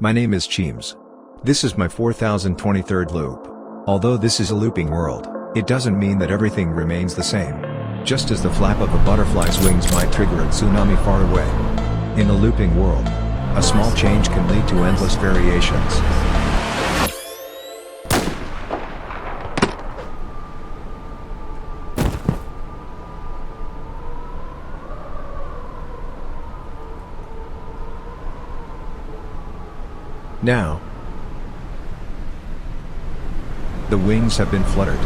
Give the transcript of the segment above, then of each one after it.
My name is Cheems. This is my 4023rd loop. Although this is a looping world, it doesn't mean that everything remains the same. Just as the flap of a butterfly's wings might trigger a tsunami far away. In a looping world, a small change can lead to endless variations. Now, the wings have been fluttered.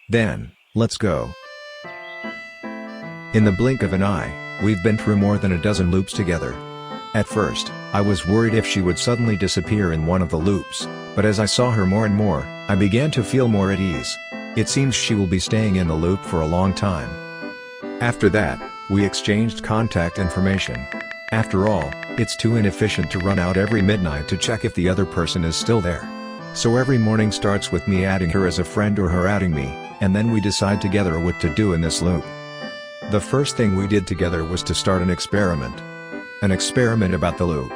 Then, let's go. In the blink of an eye, we've been through more than a dozen loops together. At first, I was worried if she would suddenly disappear in one of the loops, but as I saw her more and more, I began to feel more at ease. It seems she will be staying in the loop for a long time. After that, we exchanged contact information. After all, it's too inefficient to run out every midnight to check if the other person is still there. So every morning starts with me adding her as a friend or her adding me, and then we decide together what to do in this loop. The first thing we did together was to start an experiment. An experiment about the loop.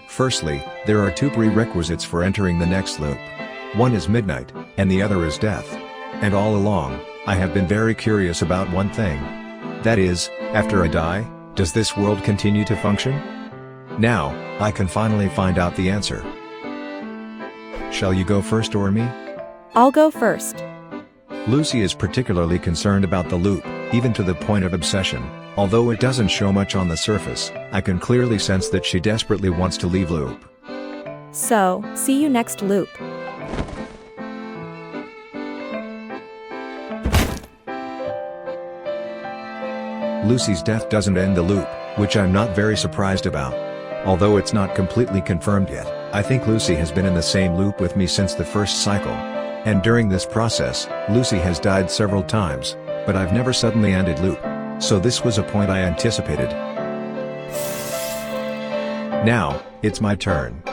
Firstly, there are two prerequisites for entering the next loop. One is midnight, and the other is death. And all along, I have been very curious about one thing. That is, after I die, does this world continue to function? Now, I can finally find out the answer. Shall you go first or me? I'll go first. Lucy is particularly concerned about the loop, even to the point of obsession. Although it doesn't show much on the surface, I can clearly sense that she desperately wants to leave loop. So, see you next loop. Lucy's death doesn't end the loop, which I'm not very surprised about. Although it's not completely confirmed yet, I think Lucy has been in the same loop with me since the first cycle. And during this process, Lucy has died several times, but I've never suddenly ended loop. So this was a point I anticipated. Now, it's my turn.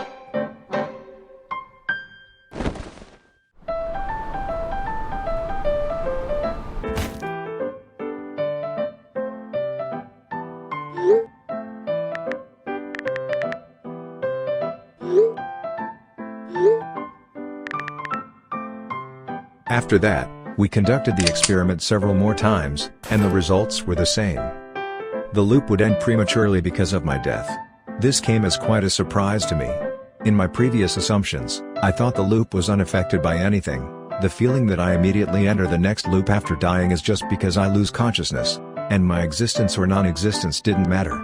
After that, we conducted the experiment several more times, and the results were the same. The loop would end prematurely because of my death. This came as quite a surprise to me. In my previous assumptions, I thought the loop was unaffected by anything. The feeling that I immediately enter the next loop after dying is just because I lose consciousness, and my existence or non-existence didn't matter.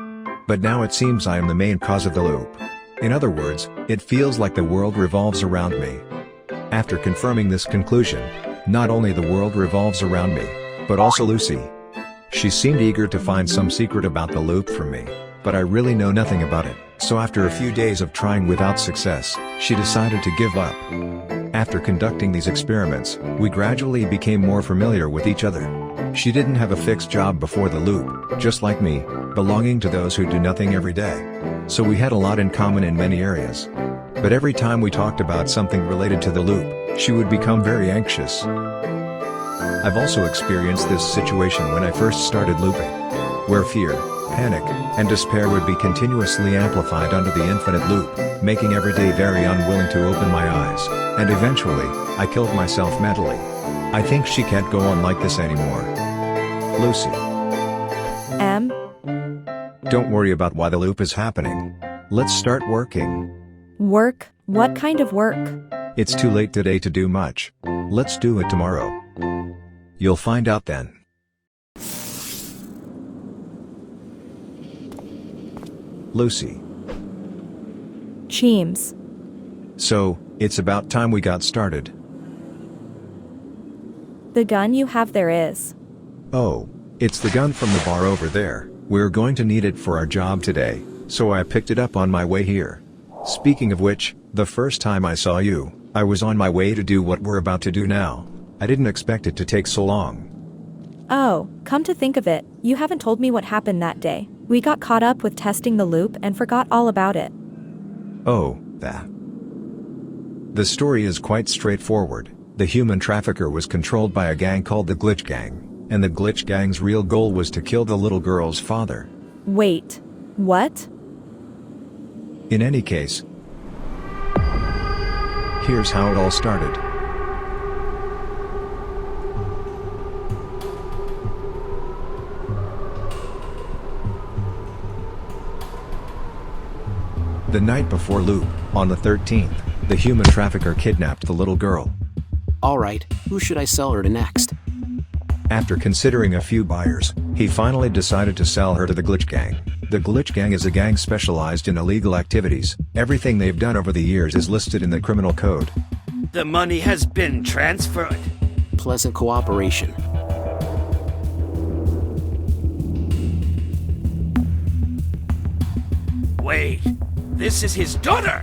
But now it seems I am the main cause of the loop. In other words, it feels like the world revolves around me. After confirming this conclusion, not only the world revolves around me, but also Lucy. She seemed eager to find some secret about the loop from me, but I really know nothing about it. So after a few days of trying without success, she decided to give up. After conducting these experiments, we gradually became more familiar with each other. She didn't have a fixed job before the loop, just like me, belonging to those who do nothing every day. So we had a lot in common in many areas. But every time we talked about something related to the loop, she would become very anxious. I've also experienced this situation when I first started looping, where fear, panic, and despair would be continuously amplified under the infinite loop, making every day very unwilling to open my eyes, and eventually, I killed myself mentally. I think she can't go on like this anymore. Lucy. Don't worry about why the loop is happening. Let's start working. Work? What kind of work? It's too late today to do much. Let's do it tomorrow. You'll find out then. Lucy. Cheems. So, it's about time we got started. The gun you have there is. Oh, it's the gun from the bar over there. We're going to need it for our job today, so I picked it up on my way here. Speaking of which, the first time I saw you, I was on my way to do what we're about to do now. I didn't expect it to take so long. Oh, come to think of it, you haven't told me what happened that day. We got caught up with testing the loop and forgot all about it. Oh, that. The story is quite straightforward. The human trafficker was controlled by a gang called the Glitch Gang, and the Glitch Gang's real goal was to kill the little girl's father. Wait. What? In any case, here's how it all started. The night before Loop, on the 13th, the human trafficker kidnapped the little girl. Alright, who should I sell her to next? After considering a few buyers, he finally decided to sell her to the Glitch Gang. The Glitch Gang is a gang specialized in illegal activities. Everything they've done over the years is listed in the criminal code. The money has been transferred. Pleasant cooperation. Wait, this is his daughter!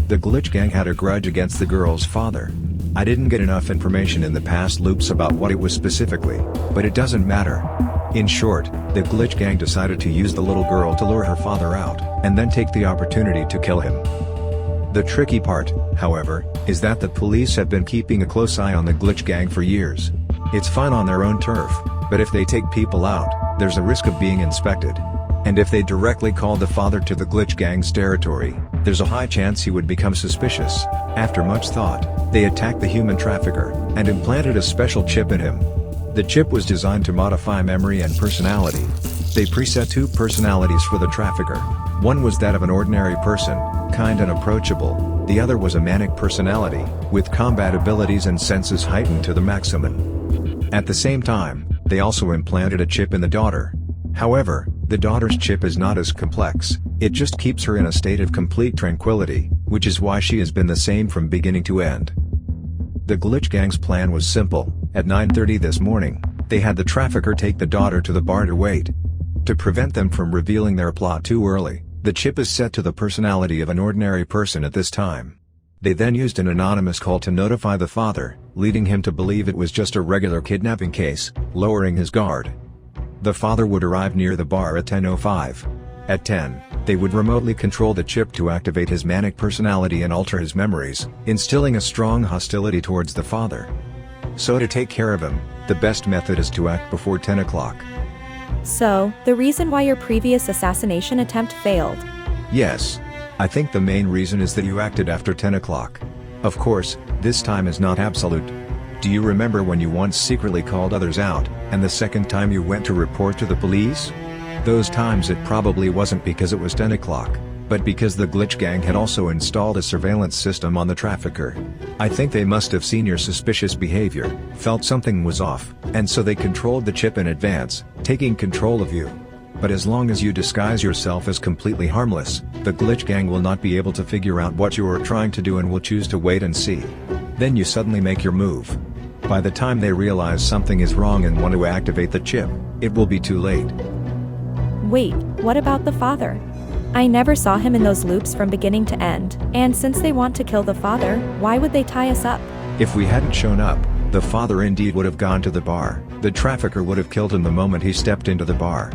The Glitch Gang had a grudge against the girl's father. I didn't get enough information in the past loops about what it was specifically, but it doesn't matter. In short, the Glitch Gang decided to use the little girl to lure her father out, and then take the opportunity to kill him. The tricky part, however, is that the police have been keeping a close eye on the Glitch Gang for years. It's fine on their own turf, but if they take people out, there's a risk of being inspected. And if they directly called the father to the Glitch Gang's territory, there's a high chance he would become suspicious. After much thought, they attacked the human trafficker, and implanted a special chip in him. The chip was designed to modify memory and personality. They preset two personalities for the trafficker. One was that of an ordinary person, kind and approachable. The other was a manic personality, with combat abilities and senses heightened to the maximum. At the same time, they also implanted a chip in the daughter. However, the daughter's chip is not as complex, it just keeps her in a state of complete tranquility, which is why she has been the same from beginning to end. The Glitch Gang's plan was simple. At 9:30 this morning, they had the trafficker take the daughter to the bar to wait. To prevent them from revealing their plot too early, the chip is set to the personality of an ordinary person at this time. They then used an anonymous call to notify the father, leading him to believe it was just a regular kidnapping case, lowering his guard. The father would arrive near the bar at 10:05. At 10, they would remotely control the chip to activate his manic personality and alter his memories, instilling a strong hostility towards the father. So to take care of him, the best method is to act before 10 o'clock. So, the reason why your previous assassination attempt failed. Yes. I think the main reason is that you acted after 10 o'clock. Of course, this time is not absolute. Do you remember when you once secretly called others out, and the second time you went to report to the police? Those times it probably wasn't because it was 10 o'clock, but because the Glitch Gang had also installed a surveillance system on the trafficker. I think they must have seen your suspicious behavior, felt something was off, and so they controlled the chip in advance, taking control of you. But as long as you disguise yourself as completely harmless, the Glitch Gang will not be able to figure out what you are trying to do and will choose to wait and see. Then you suddenly make your move. By the time they realize something is wrong and want to activate the chip, it will be too late. Wait, what about the father? I never saw him in those loops from beginning to end, and since they want to kill the father, why would they tie us up? If we hadn't shown up, the father indeed would have gone to the bar. The trafficker would have killed him the moment he stepped into the bar.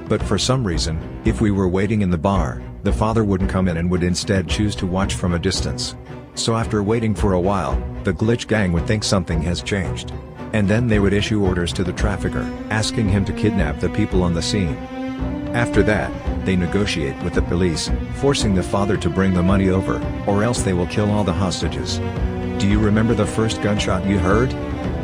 But for some reason, if we were waiting in the bar, the father wouldn't come in and would instead choose to watch from a distance. So after waiting for a while, the Glitch Gang would think something has changed. And then they would issue orders to the trafficker, asking him to kidnap the people on the scene. After that, they negotiate with the police, forcing the father to bring the money over, or else they will kill all the hostages. Do you remember the first gunshot you heard?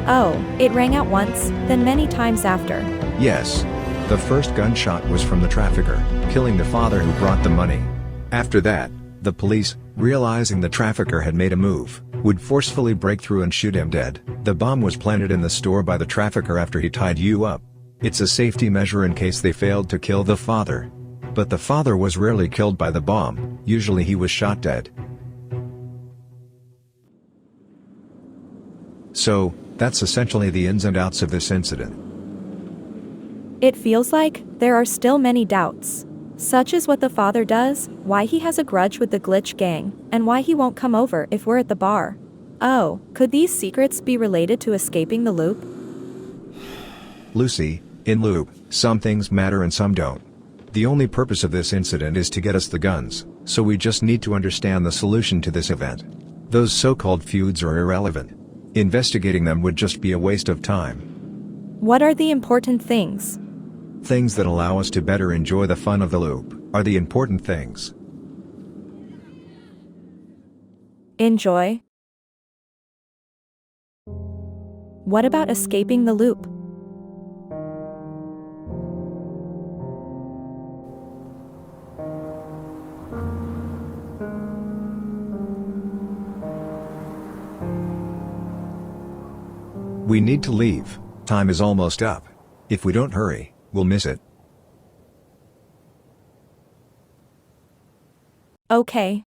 Oh, it rang out once, then many times after. Yes. The first gunshot was from the trafficker, killing the father who brought the money. After that, the police, realizing the trafficker had made a move, would forcefully break through and shoot him dead. The bomb was planted in the store by the trafficker after he tied you up. It's a safety measure in case they failed to kill the father. But the father was rarely killed by the bomb, usually he was shot dead. So, that's essentially the ins and outs of this incident. It feels like there are still many doubts. Such as what the father does, why he has a grudge with the Glitch Gang, and why he won't come over if we're at the bar. Oh, could these secrets be related to escaping the loop? Lucy, in loop, some things matter and some don't. The only purpose of this incident is to get us the guns, so we just need to understand the solution to this event. Those so-called feuds are irrelevant. Investigating them would just be a waste of time. What are the important things? Things that allow us to better enjoy the fun of the loop are the important things. Enjoy. What about escaping the loop? We need to leave. Time is almost up. If we don't hurry, we'll miss it. Okay.